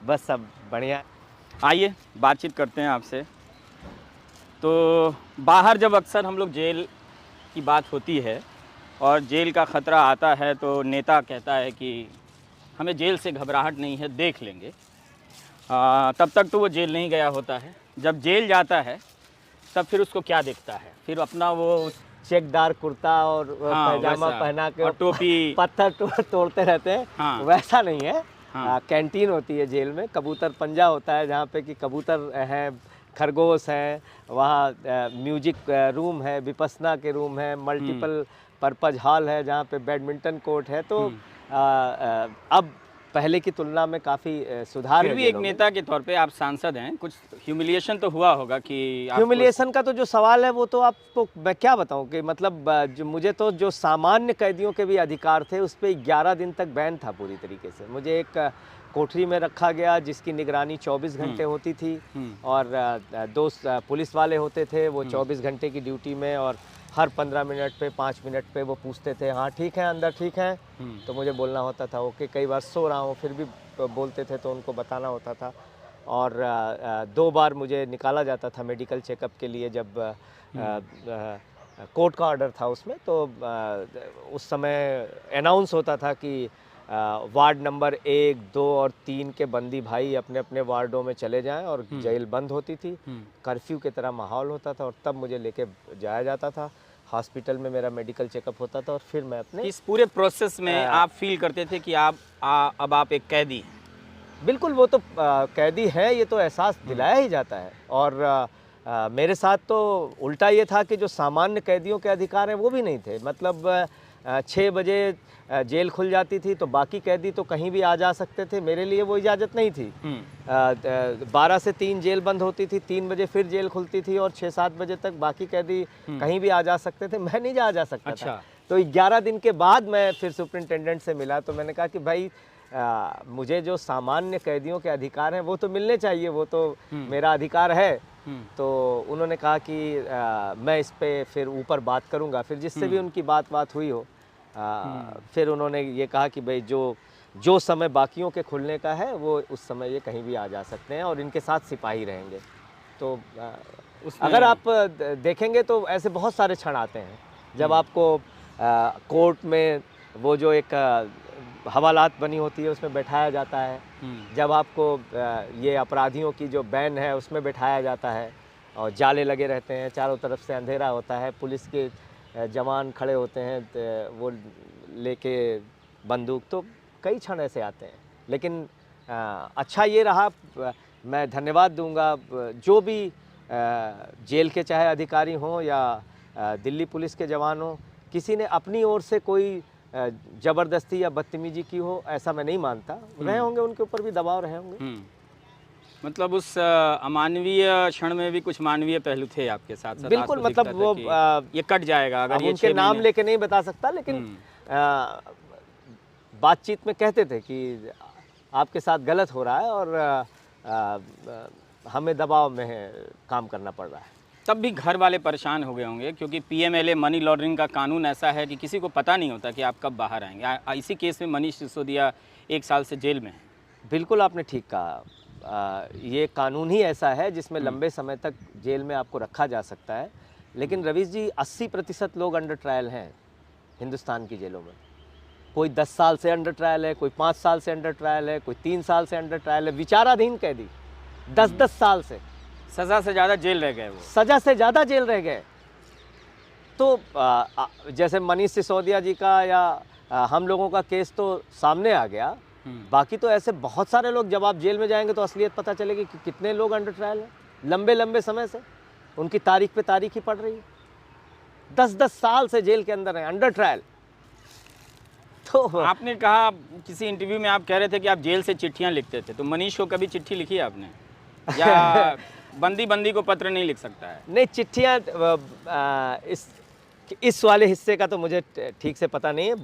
बस सब बढ़िया। आइए बातचीत करते हैं आपसे। तो बाहर जब अक्सर हम लोग जेल की बात होती है और जेल का ख़तरा आता है तो नेता कहता है कि हमें जेल से घबराहट नहीं है, देख लेंगे। तब तक तो वो जेल नहीं गया होता है। जब जेल जाता है तब फिर उसको क्या दिखता है? फिर अपना वो चेकदार कुर्ता और पैजामा वैसा, पहना के और टोपी। पत्थर तोड़ते रहते हैं। हाँ। वैसा नहीं है। हाँ। कैंटीन होती है जेल में, कबूतर पंजा होता है जहाँ पे कि कबूतर हैं, खरगोश हैं, वहाँ म्यूजिक रूम है, विपस्सना के रूम है, मल्टीपल पर्पज हॉल है जहाँ पे बैडमिंटन कोर्ट है। तो अब पहले की तुलना में काफ़ी सुधार है। फिर भी एक नेता के तौर पे आप सांसद हैं, कुछ ह्यूमिलिएशन तो हुआ होगा कि ह्यूमिलिएशन का तो जो सवाल है वो तो आपको मैं क्या बताऊं कि मतलब जो मुझे तो जो सामान्य कैदियों के भी अधिकार थे उस पर 11 दिन तक बैन था पूरी तरीके से। मुझे एक कोठरी में रखा गया जिसकी निगरानी 24 घंटे होती थी और 2 पुलिस वाले होते थे, वो 24 घंटे की ड्यूटी में, और हर 15 मिनट पे 5 मिनट पे वो पूछते थे हाँ ठीक है अंदर ठीक है, तो मुझे बोलना होता था ओके। कई बार सो रहा हूँ फिर भी बोलते थे तो उनको बताना होता था। और 2 बार मुझे निकाला जाता था मेडिकल चेकअप के लिए जब कोर्ट का ऑर्डर था उसमें। तो उस समय अनाउंस होता था कि वार्ड नंबर 1, 2 और 3 के बंदी भाई अपने अपने वार्डों में चले जाएं, और जेल बंद होती थी। कर्फ्यू की तरह माहौल होता था और तब मुझे लेके जाया जाता था हॉस्पिटल में, मेरा मेडिकल चेकअप होता था और फिर मैं अपने इस पूरे प्रोसेस में आप फील करते थे कि अब आप एक कैदी? बिल्कुल, वो तो कैदी है ये तो एहसास दिलाया ही जाता है। और मेरे साथ तो उल्टा ये था कि जो सामान्य कैदियों के अधिकार हैं वो भी नहीं थे। मतलब 6 बजे जेल खुल जाती थी तो बाकी कैदी तो कहीं भी आ जा सकते थे, मेरे लिए वो इजाज़त नहीं थी। 12 से 3 जेल बंद होती थी, 3 बजे फिर जेल खुलती थी और 6-7 बजे तक बाकी कैदी कहीं भी आ जा सकते थे, मैं नहीं जा सकता था। तो 11 दिन के बाद मैं फिर सुपरिटेंडेंट से मिला तो मैंने कहा कि भाई मुझे जो सामान्य कैदियों के अधिकार हैं वो तो मिलने चाहिए, वो तो मेरा अधिकार है। तो उन्होंने कहा कि मैं इस पे फिर ऊपर बात करूंगा। फिर जिससे भी उनकी बात हुई हो, फिर उन्होंने ये कहा कि भाई जो समय बाकियों के खुलने का है वो उस समय ये कहीं भी आ जा सकते हैं और इनके साथ सिपाही रहेंगे। तो अगर आप देखेंगे तो ऐसे बहुत सारे क्षण आते हैं जब आपको कोर्ट में वो जो एक हवालात बनी होती है उसमें बैठाया जाता है, जब आपको ये अपराधियों की जो बैन है उसमें बैठाया जाता है और जाले लगे रहते हैं, चारों तरफ से अंधेरा होता है, पुलिस के जवान खड़े होते हैं वो लेके बंदूक। तो कई क्षण ऐसे आते हैं। लेकिन अच्छा ये रहा, मैं धन्यवाद दूंगा जो भी जेल के चाहे अधिकारी हों या दिल्ली पुलिस के जवान हों, किसी ने अपनी ओर से कोई ज़बरदस्ती या बदतमीजी की हो ऐसा मैं नहीं मानता। रहे होंगे उनके ऊपर भी दबाव रहे होंगे। मतलब उस अमानवीय क्षण में भी कुछ मानवीय पहलू थे आपके साथ? बिल्कुल, मतलब वो ये कट जाएगा अगर ये उनके नाम लेके नहीं बता सकता, लेकिन बातचीत में कहते थे कि आपके साथ गलत हो रहा है और हमें दबाव में काम करना पड़ रहा है। तब भी घर वाले परेशान हो गए होंगे क्योंकि PMLA मनी लॉन्ड्रिंग का कानून ऐसा है कि किसी को पता नहीं होता कि आप कब बाहर आएंगे। इसी केस में मनीष सिसोदिया 1 साल से जेल में है। बिल्कुल आपने ठीक कहा। ये कानून ही ऐसा है जिसमें लंबे समय तक जेल में आपको रखा जा सकता है। लेकिन रवीश जी 80% लोग अंडर ट्रायल हैं हिंदुस्तान की जेलों में। कोई 10 साल से अंडर ट्रायल है, कोई 5 साल से अंडर ट्रायल है, कोई 3 साल से अंडर ट्रायल है। विचाराधीन कैदी 10-10 साल से, सज़ा से ज़्यादा जेल रह गए, वो सज़ा से ज़्यादा जेल रह गए। तो जैसे मनीष सिसोदिया जी का या हम लोगों का केस तो सामने आ गया, बाकी तो ऐसे बहुत सारे लोग, जब आप जेल में जाएंगे तो असलियत पता चलेगी कि कितने लोग अंडर ट्रायल हैं लंबे लंबे समय से, उनकी तारीख पे तारीख ही पड़ रही है। 10-10 साल से जेल के अंदर हैं अंडर ट्रायल। तो आपने कहा किसी इंटरव्यू में, आप कह रहे थे कि आप जेल से चिट्ठियां लिखते थे, तो मनीष को कभी चिट्ठी लिखी है आपने? या बंदी को पत्र नहीं लिख सकता है? नहीं, चिट्ठियाँ इस वाले हिस्से का तो मुझे ठीक से पता नहीं है।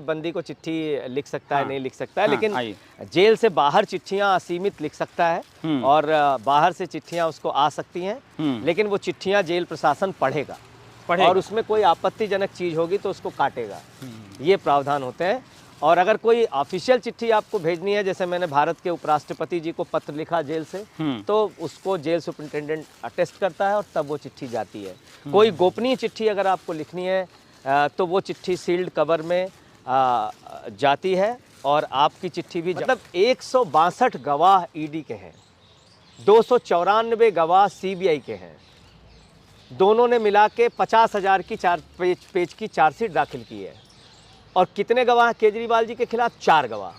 बंदी को चिट्ठी लिख सकता है, नहीं लिख सकता है, लेकिन जेल से बाहर चिट्ठियां असीमित लिख सकता है और बाहर से चिट्ठियां उसको आ सकती हैं। लेकिन वो चिट्ठियां जेल प्रशासन पढ़ेगा और उसमें कोई आपत्तिजनक चीज़ होगी तो उसको काटेगा, ये प्रावधान होते हैं। और अगर कोई ऑफिशियल चिट्ठी आपको भेजनी है, जैसे मैंने भारत के उपराष्ट्रपति जी को पत्र लिखा जेल से, तो उसको जेल सुपरिटेंडेंट अटेस्ट करता है और तब वो चिट्ठी जाती है। कोई गोपनीय चिट्ठी अगर आपको लिखनी है तो वो चिट्ठी सील्ड कवर में जाती है और आपकी चिट्ठी भी मतलब 162 गवाह ईडी के हैं, 294 गवाह सीबीआई के हैं। दोनों ने मिला के 50,000 की 4 पेज की चार्जशीट दाखिल की है। और कितने गवाह केजरीवाल जी के खिलाफ? 4 गवाह।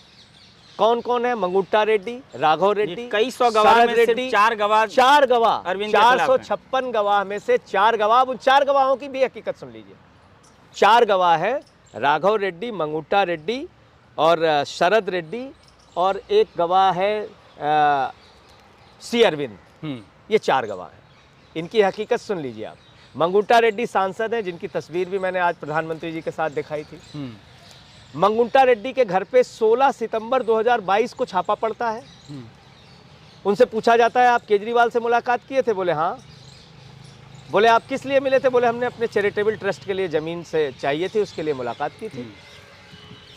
कौन कौन है? मंगुट्टा रेड्डी, राघव रेड्डी, कई सौ गवाह में से 4 गवाह, 4 गवाह, अरविंद के खिलाफ हैं। 456 गवाह में से 4 गवाह। उन 4 गवाहों की भी हकीकत सुन लीजिए। 4 गवाह है, राघव रेड्डी, मंगुट्टा रेड्डी और शरद रेड्डी, और एक गवाह है सी अरविंद। ये 4 गवाह हैं। इनकी हकीकत सुन लीजिए आप। मंगुट्टा रेड्डी सांसद हैं, जिनकी तस्वीर भी मैंने आज प्रधानमंत्री जी के साथ दिखाई थी। मंगुट्टा रेड्डी के घर पे 16 सितंबर 2022 को छापा पड़ता है। उनसे पूछा जाता है आप केजरीवाल से मुलाकात किए थे? बोले हाँ। बोले आप किस लिए मिले थे? बोले हमने अपने चैरिटेबल ट्रस्ट के लिए ज़मीन से चाहिए थी, उसके लिए मुलाकात की थी।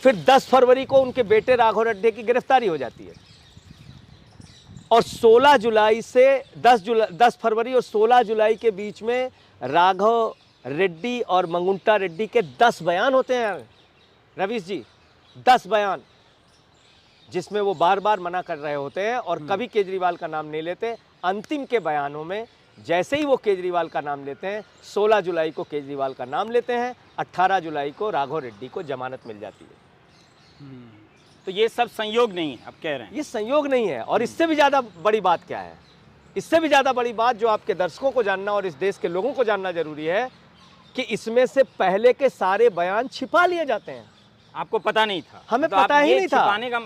फिर 10 फरवरी को उनके बेटे राघव रेड्डी की गिरफ्तारी हो जाती है और 16 जुलाई से 10 फरवरी और 16 जुलाई के बीच में राघव रेड्डी और मंगुट्टा रेड्डी के 10 बयान होते हैं रवीश जी, 10 बयान, जिसमें वो बार बार मना कर रहे होते हैं और कभी केजरीवाल का नाम नहीं लेते। अंतिम के बयानों में जैसे ही वो केजरीवाल का नाम लेते हैं, 16 जुलाई को केजरीवाल का नाम लेते हैं, 18 जुलाई को राघव रेड्डी को जमानत मिल जाती है। तो ये सब संयोग नहीं है, आप कह रहे हैं? ये संयोग नहीं है। और इससे भी ज़्यादा बड़ी बात क्या है? इससे भी ज़्यादा बड़ी बात जो आपके दर्शकों को जानना और इस देश के लोगों को जानना जरूरी है कि इसमें से पहले के सारे बयान छिपा लिए जाते हैं। आपको पता नहीं था? हमें तो पता आप ही ये नहीं था। छिपाने का